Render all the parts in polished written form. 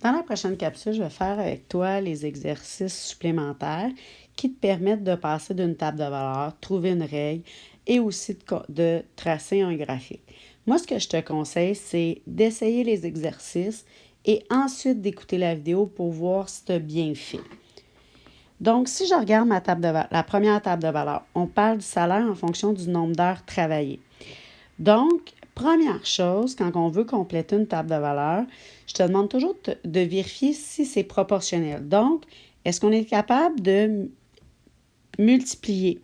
Dans la prochaine capsule, je vais faire avec toi les exercices supplémentaires qui te permettent de passer d'une table de valeur, trouver une règle et aussi de tracer un graphique. Moi, ce que je te conseille, c'est d'essayer les exercices et ensuite d'écouter la vidéo pour voir si tu as bien fait. Donc, si je regarde la première table de valeur, on parle du salaire en fonction du nombre d'heures travaillées. Donc, première chose, quand on veut compléter une table de valeur, je te demande toujours de vérifier si c'est proportionnel. Donc, est-ce qu'on est capable de multiplier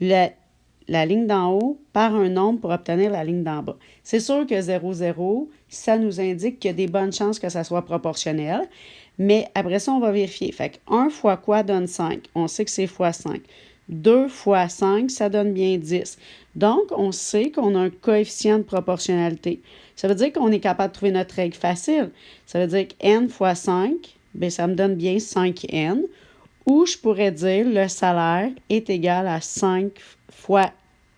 la ligne d'en haut par un nombre pour obtenir la ligne d'en bas? C'est sûr que 0, 0, ça nous indique qu'il y a des bonnes chances que ça soit proportionnel, mais après ça, on va vérifier. Fait que 1 fois quoi donne 5? On sait que c'est fois 5. 2 fois 5, ça donne bien 10. Donc, on sait qu'on a un coefficient de proportionnalité. Ça veut dire qu'on est capable de trouver notre règle facile. Ça veut dire que n fois 5, bien, ça me donne bien 5n. Ou je pourrais dire le salaire est égal à 5 fois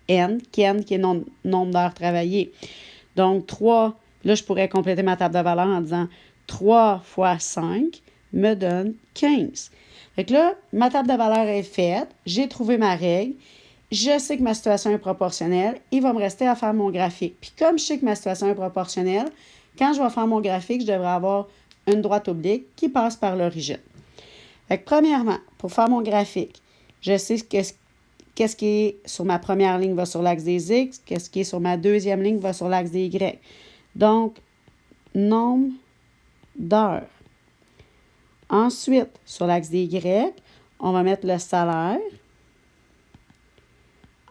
n, qui est le nombre d'heures travaillées. Donc, 3, là, je pourrais compléter ma table de valeur en disant 3 fois 5 me donne 15. Fait que là, ma table de valeur est faite, j'ai trouvé ma règle, je sais que ma situation est proportionnelle, il va me rester à faire mon graphique. Puis comme je sais que ma situation est proportionnelle, quand je vais faire mon graphique, je devrais avoir une droite oblique qui passe par l'origine. Fait que premièrement, pour faire mon graphique, je sais qu'est-ce qui est sur ma première ligne va sur l'axe des X, qu'est-ce qui est sur ma deuxième ligne va sur l'axe des Y. Donc, nombre d'heures. Ensuite, sur l'axe des Y, on va mettre le salaire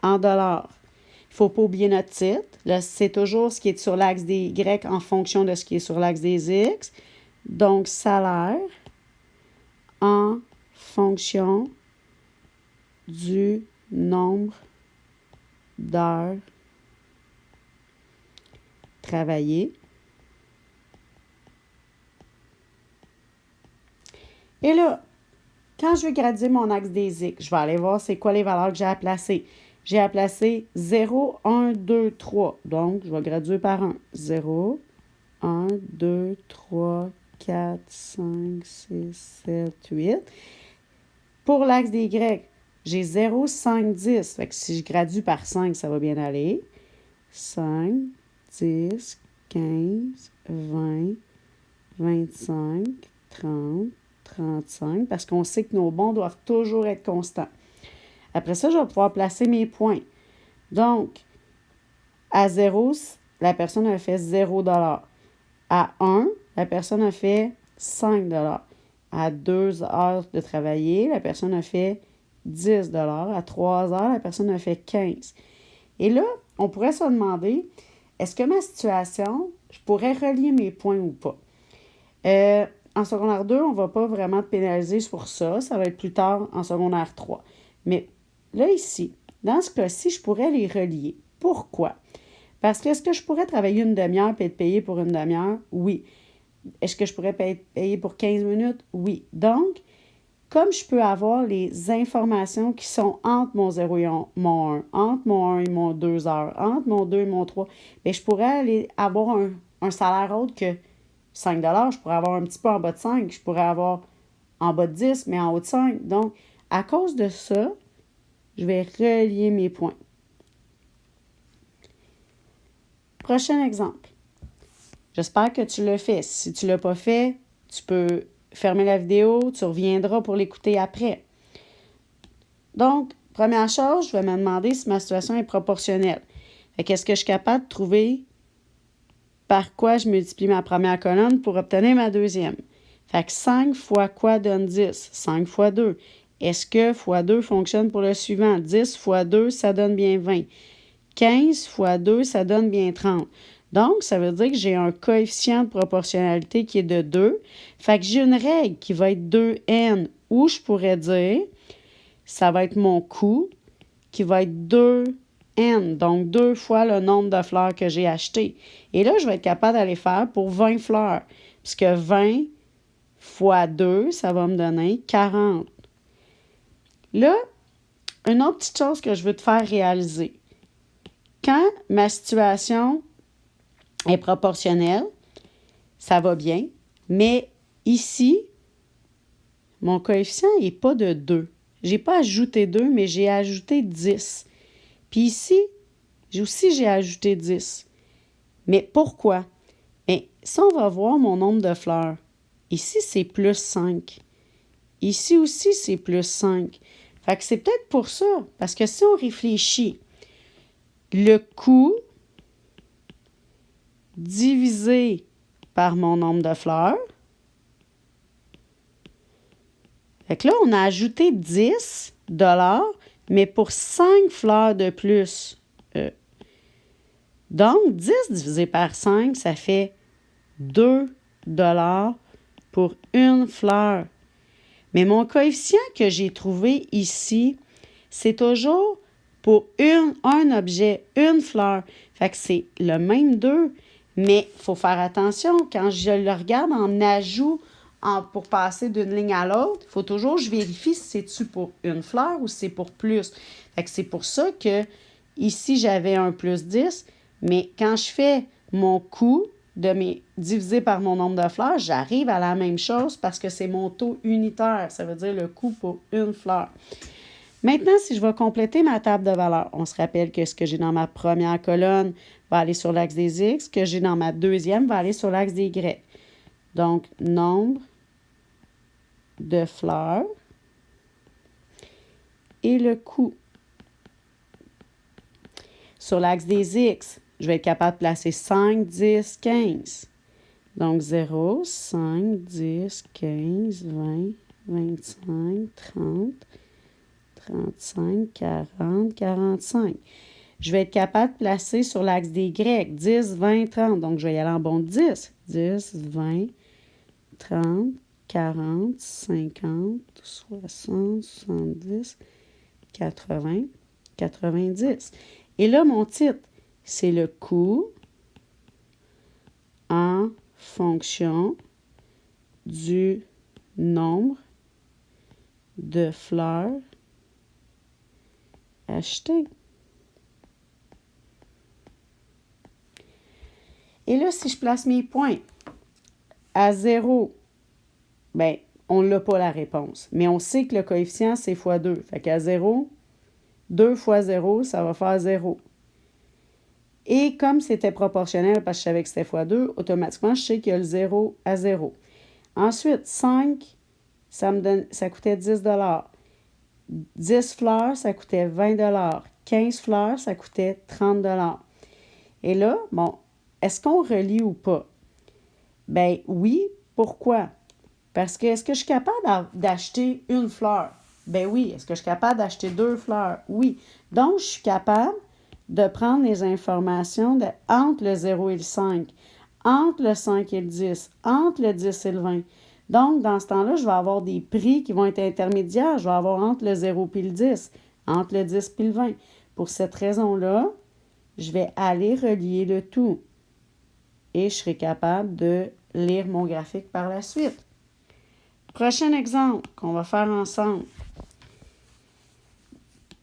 en dollars. Il ne faut pas oublier notre titre. Là, c'est toujours ce qui est sur l'axe des Y en fonction de ce qui est sur l'axe des X. Donc, salaire en fonction du nombre d'heures travaillées. Et là, quand je vais graduer mon axe des X, je vais aller voir c'est quoi les valeurs que j'ai à placer. J'ai à placer 0, 1, 2, 3. Donc, je vais graduer par 1. 0, 1, 2, 3, 4, 5, 6, 7, 8. Pour l'axe des Y, j'ai 0, 5, 10. Fait que si je gradue par 5, ça va bien aller. 5, 10, 15, 20, 25, 30, 35, parce qu'on sait que nos bons doivent toujours être constants. Après ça, je vais pouvoir placer mes points. Donc, à 0, la personne a fait 0 $. À 1, la personne a fait 5 $. À 2 heures de travailler, la personne a fait 10 $. À 3 heures, la personne a fait 15. Et là, on pourrait se demander, est-ce que ma situation, je pourrais relier mes points ou pas? En secondaire 2, on ne va pas vraiment te pénaliser pour ça. Ça va être plus tard en secondaire 3. Mais là, ici, dans ce cas-ci, je pourrais les relier. Pourquoi? Parce que est-ce que je pourrais travailler une demi-heure et être payé pour une demi-heure? Oui. Est-ce que je pourrais être payé pour 15 minutes? Oui. Donc, comme je peux avoir les informations qui sont entre mon 0 et mon 1, entre mon 1 et mon 2 heures, entre mon 2 et mon 3, bien, je pourrais aller avoir un salaire autre que 5 $. Je pourrais avoir un petit peu en bas de 5. Je pourrais avoir en bas de 10, mais en haut de 5. Donc, à cause de ça, je vais relier mes points. Prochain exemple. J'espère que tu l'as fait. Si tu ne l'as pas fait, tu peux fermer la vidéo, tu reviendras pour l'écouter après. Donc, première chose, je vais me demander si ma situation est proportionnelle. Qu'est-ce que je suis capable de trouver par quoi je multiplie ma première colonne pour obtenir ma deuxième? Fait que 5 fois quoi donne 10? 5 fois 2. Est-ce que fois 2 fonctionne pour le suivant? 10 fois 2, ça donne bien 20. 15 fois 2, ça donne bien 30. Donc, ça veut dire que j'ai un coefficient de proportionnalité qui est de 2. Fait que j'ai une règle qui va être 2n, où je pourrais dire, ça va être mon coût, qui va être 2n, donc 2 fois le nombre de fleurs que j'ai achetées. Et là, je vais être capable d'aller faire pour 20 fleurs, puisque 20 fois 2, ça va me donner 40. Là, une autre petite chose que je veux te faire réaliser. Quand ma situation est proportionnelle, ça va bien, mais ici, mon coefficient n'est pas de 2. Je n'ai pas ajouté 2, mais j'ai ajouté 10. Puis ici, j'ai ajouté 10. Mais pourquoi? Bien, si on va voir mon nombre de fleurs, ici, c'est plus 5. Ici aussi, c'est plus 5. Fait que c'est peut-être pour ça, parce que si on réfléchit, le coût divisé par mon nombre de fleurs, fait que là, on a ajouté 10 $, mais pour 5 fleurs de plus. Donc, 10 divisé par 5, ça fait 2 $ pour une fleur. Mais mon coefficient que j'ai trouvé ici, c'est toujours pour un objet, une fleur. Fait que c'est le même 2, mais il faut faire attention. Quand je le regarde en ajout pour passer d'une ligne à l'autre, il faut toujours que je vérifie si c'est-tu pour une fleur ou si c'est pour plus. Fait que c'est pour ça que ici, j'avais un plus 10, mais quand je fais mon coût divisé par mon nombre de fleurs, j'arrive à la même chose parce que c'est mon taux unitaire. Ça veut dire le coût pour une fleur. Maintenant, si je vais compléter ma table de valeurs, on se rappelle que ce que j'ai dans ma première colonne va aller sur l'axe des X, ce que j'ai dans ma deuxième va aller sur l'axe des Y. Donc, nombre de fleurs et le coût. Sur l'axe des X, je vais être capable de placer 5, 10, 15. Donc, 0, 5, 10, 15, 20, 25, 30, 35, 40, 45. Je vais être capable de placer sur l'axe des Y 10, 20, 30. Donc, je vais y aller en bon de 10. 10, 20, 30, 40, 50, 60, 70, 80, 90. Et là, mon titre, c'est le coût en fonction du nombre de fleurs achetées. Et là, si je place mes points à 0, bien, on n'a pas la réponse. Mais on sait que le coefficient, c'est fois 2. Fait qu'à 0, 2 fois 0, ça va faire 0. Et comme c'était proportionnel, parce que je savais que c'était fois 2, automatiquement, je sais qu'il y a le 0 à 0. Ensuite, 5, ça coûtait 10 $. 10 fleurs, ça coûtait 20 $. 15 fleurs, ça coûtait 30 $. Et là, bon, est-ce qu'on relie ou pas? Ben oui. Pourquoi? Parce que est-ce que je suis capable d'acheter une fleur? Ben oui. Est-ce que je suis capable d'acheter 2 fleurs? Oui. Donc, je suis capable de prendre les informations entre le 0 et le 5, entre le 5 et le 10, entre le 10 et le 20. Donc, dans ce temps-là, je vais avoir des prix qui vont être intermédiaires. Je vais avoir entre le 0 et le 10, entre le 10 et le 20. Pour cette raison-là, je vais aller relier le tout. Et je serai capable de lire mon graphique par la suite. Prochain exemple qu'on va faire ensemble.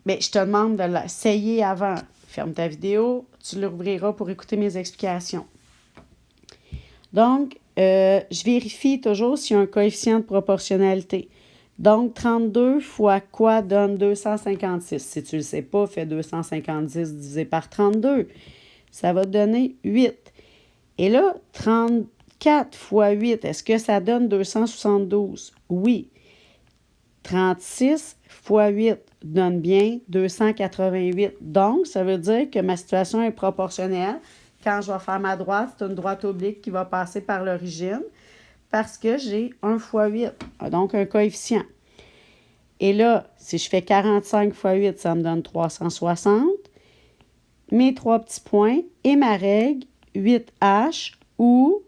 Bien, je te demande de l'essayer avant. Ferme ta vidéo, tu l'ouvriras pour écouter mes explications. Donc, je vérifie toujours s'il y a un coefficient de proportionnalité. Donc, 32 fois quoi donne 256? Si tu ne le sais pas, fais 250 divisé par 32. Ça va te donner 8. Et là, 34 fois 8, est-ce que ça donne 272? Oui. 36 fois 8 donne bien 288. Donc, ça veut dire que ma situation est proportionnelle. Quand je vais faire ma droite, c'est une droite oblique qui va passer par l'origine parce que j'ai 1 fois 8, donc un coefficient. Et là, si je fais 45 fois 8, ça me donne 360. Mes 3 petits points et ma règle, 8H, où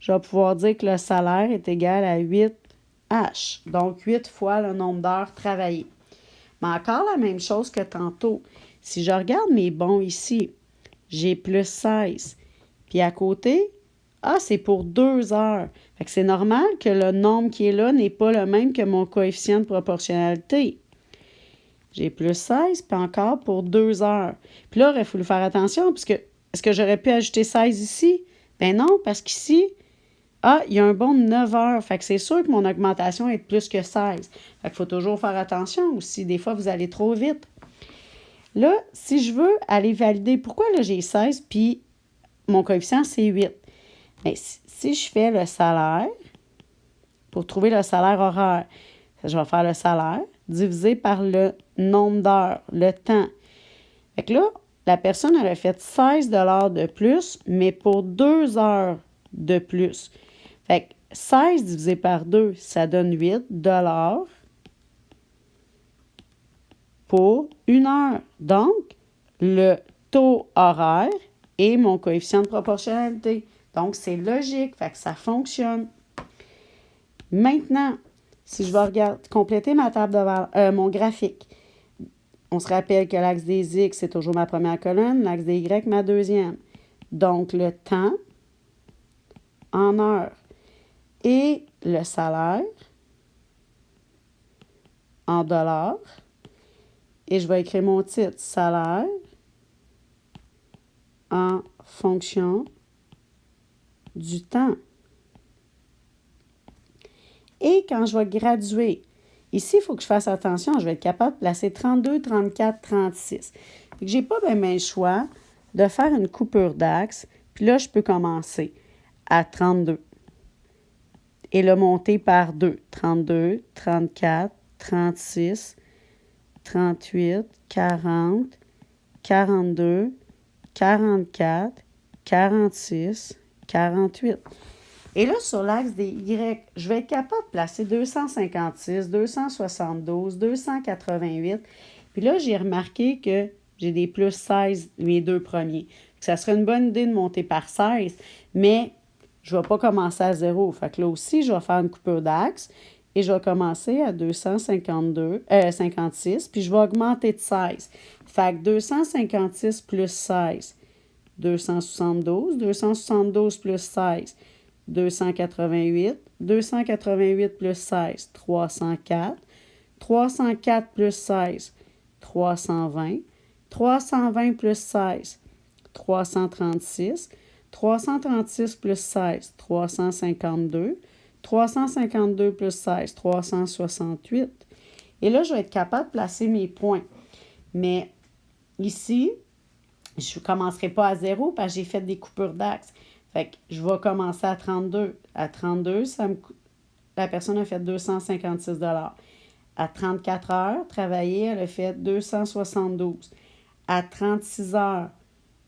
je vais pouvoir dire que le salaire est égal à 8H. Donc, 8 fois le nombre d'heures travaillées. Mais encore la même chose que tantôt. Si je regarde mes bons ici, j'ai plus 16. Puis à côté, c'est pour 2 heures. Fait que c'est normal que le nombre qui est là n'est pas le même que mon coefficient de proportionnalité. J'ai plus 16, puis encore pour 2 heures. Puis là, il aurait fallu faire attention, puisque est-ce que j'aurais pu ajouter 16 ici? Ben non, parce qu'ici, Ah, il y a un bon de 9 heures. Fait que c'est sûr que mon augmentation est de plus que 16. Fait qu'il faut toujours faire attention aussi. Des fois, vous allez trop vite. Là, si je veux aller valider, pourquoi là j'ai 16 puis mon coefficient c'est 8? Bien, si je fais le salaire, pour trouver le salaire horaire, je vais faire le salaire divisé par le nombre d'heures, le temps. Fait que là, la personne, elle a fait 16 de plus, mais pour 2 heures de plus. Fait que 16 divisé par 2, ça donne 8 pour 1 heure. Donc, le taux horaire est mon coefficient de proportionnalité. Donc, c'est logique, fait que ça fonctionne. Maintenant, si je vais compléter ma table de mon graphique, on se rappelle que l'axe des X, c'est toujours ma première colonne, l'axe des Y, ma deuxième. Donc, le temps en heures et le salaire en dollars. Et je vais écrire mon titre, salaire en fonction du temps. Et quand je vais graduer, ici, il faut que je fasse attention, je vais être capable de placer 32, 34, 36. Je n'ai pas bien le choix de faire une coupure d'axe, puis là, je peux commencer à 32. Et le monter par 2. 32, 34, 36, 38, 40, 42, 44, 46, 48. Et là, sur l'axe des Y, je vais être capable de placer 256, 272, 288. Puis là, j'ai remarqué que j'ai des plus 16, mes deux premiers. Ça serait une bonne idée de monter par 16, mais je ne vais pas commencer à 0. Fait que là aussi, je vais faire une coupure d'axe et je vais commencer à 56, puis je vais augmenter de 16. Fait que 256 plus 16, 272, 272 plus 16, 288, 288 plus 16, 304, 304 plus 16, 320, 320 plus 16, 336, 336 plus 16, 352, 352 plus 16, 368. Et là, je vais être capable de placer mes points. Mais ici, je ne commencerai pas à 0 parce que j'ai fait des coupures d'axe. Fait que je vais commencer à 32. À 32, la personne a fait 256 $. À 34 heures travaillées, elle a fait 272. À 36 heures,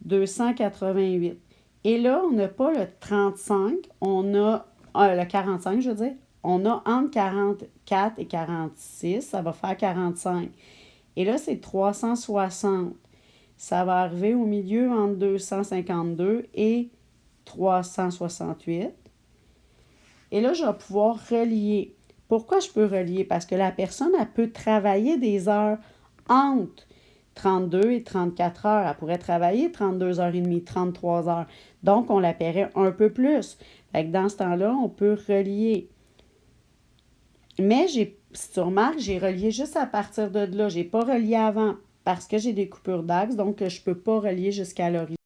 288. Et là, on n'a pas le 35, on a le 45, je veux dire. On a entre 44 et 46, ça va faire 45. Et là, c'est 360. Ça va arriver au milieu entre 252 et 368. Et là, je vais pouvoir relier. Pourquoi je peux relier? Parce que la personne, elle peut travailler des heures entre 32 et 34 heures. Elle pourrait travailler 32 heures et demie, 33 heures. Donc, on la paierait un peu plus. Fait que dans ce temps-là, on peut relier. Mais, si tu remarques, j'ai relié juste à partir de là. Je n'ai pas relié avant parce que j'ai des coupures d'axe, donc je ne peux pas relier jusqu'à l'origine.